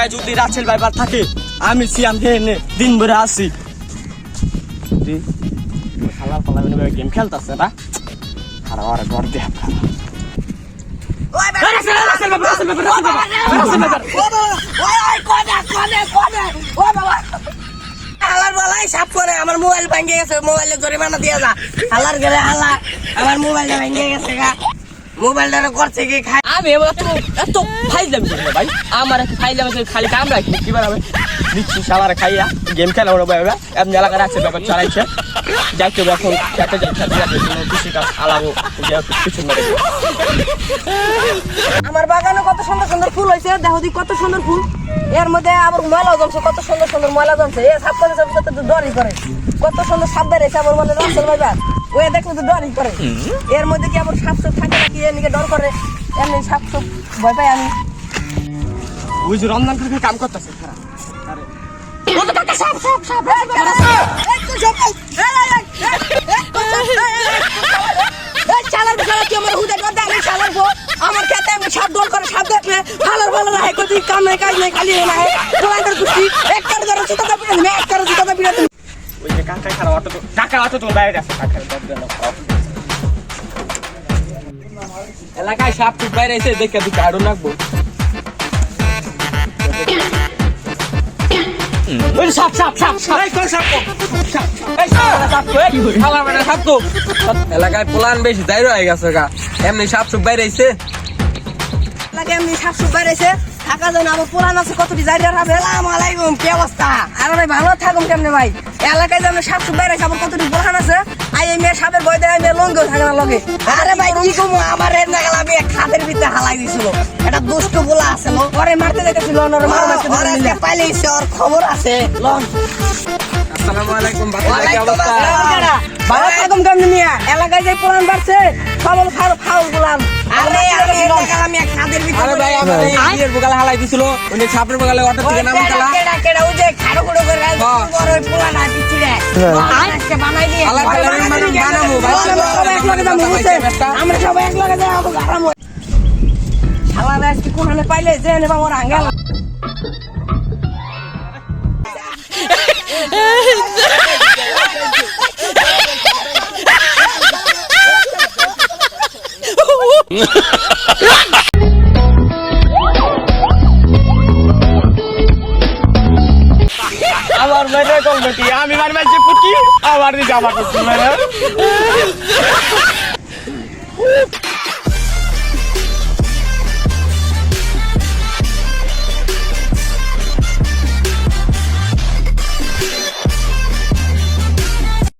এলাকায় যদি রাছেল ভাইবার থাকে আমি সিয়াম দিয়ে দিন ভরে আসি খেলার ফলা গেম খেলতেছে না খারাপ আর ঘর দিয়ে আমার মোবাইল ভেঙে গেছে মোবাইলে জরিমানা দিয়ে যা হালার গেলে হালা আমার মোবাইলটা ভেঙে গেছে গা মোবাইলটা করছে কি খাই আমি এত ফাইলাম ভাই আমার ফাইলাম খালি কামড়া কি বাড়াবে নিচ্ছি সালার খাইয়া গেম খেলা ওরা ভাই এমনি এলাকা রাখছে ব্যাপার চালাইছে যাইতে এখন খেতে যাই কৃষিকাজ আলাবো কিছু আমার বাগানে কত সুন্দর সুন্দর ফুল হয়েছে দেখো দি কত সুন্দর ফুল এর মধ্যে আবার ময়লা জমছে কত সুন্দর সুন্দর ময়লা জমছে এ সাপ করে তো ডরই করে কত সুন্দর সাপ বেড়েছে আমার মনে রাসেল ভাইবা ওই দেখলে তো ডরই করে এর মধ্যে কি আবার সাপ সুপ থাকে নাকি এর নিকে ডর করে এমনি সাপ সুপ ভয় পাই আমি ওই যে রমজান থেকে কাম করতেছে আমার খেতে আমি সাপ দল করে সাপ দেখলে ভালো ভালো না কতি কাম নাই কাজ নাই খালি না পোলাঙ্কার কুস্তি একটা ধরে জুতাটা পিড়ে দিবে একটা জুতাটা পিড়ে দিবে ওই যে কাকা খারাপ অটো তো বাইরে আছে এলাকায় সাপ টুপ বাইরে এসে দেখে দুটো আরো নাকবো এলাকায় পোলান বেশি দায়রা হয়ে গেছে গা এমনি সাপ সুপ বাইরে আইছে এমনি সাপ সুপ বাইরেছে থাকা যায় না আমার পোলান আছে কতটি জায়গা আসসালামু আলাইকুম কি অবস্থা আর ভাই ভালো থাকুন কেমনে ভাই এলাকায় যে সাপ সুপ বাইরেছে আমার কতটি পোলান আছে আই এই মেয়ে সাপের ভয় দেয় মেয়ে লঙ্গেও থাকে না লগে আরে ভাই কি কমু আমার এর নাগাল আমি খাদের ভিতরে হালাই দিছিল এটা দুষ্ট গোলা আছে পরে মারতে যাইতেছিল ওর মারতে পাইলেছে ওর খবর আছে লং আসসালামু আলাইকুম বাকি কি অবস্থা ভালো থাকুন কেমনে মিয়া এলাকায় যে পোলান বাড়ছে সবল ফাউল গোলাম আরে আমি খাদের ভিতরে আরে ভাই আমার এই বিয়ের বগালে হালাই দিছিল ওই সাপের বগালে অটো থেকে নামান কালা কেডা ওই যে খাড়ো খুড়ো করে বড় ওই পোলান আইছি রে আজকে বানাই দিয়ে আলাদা কালারের মানে বানাবো ভাই আমরা সবাই এক লগে যাবো আরাম শালা আজকে কোনখানে পাইলে যে নেবা মোর আঙ্গেল আমার মেয়ে কল বেটি আমি মার মাঝে পুটি আবার দিকে আমার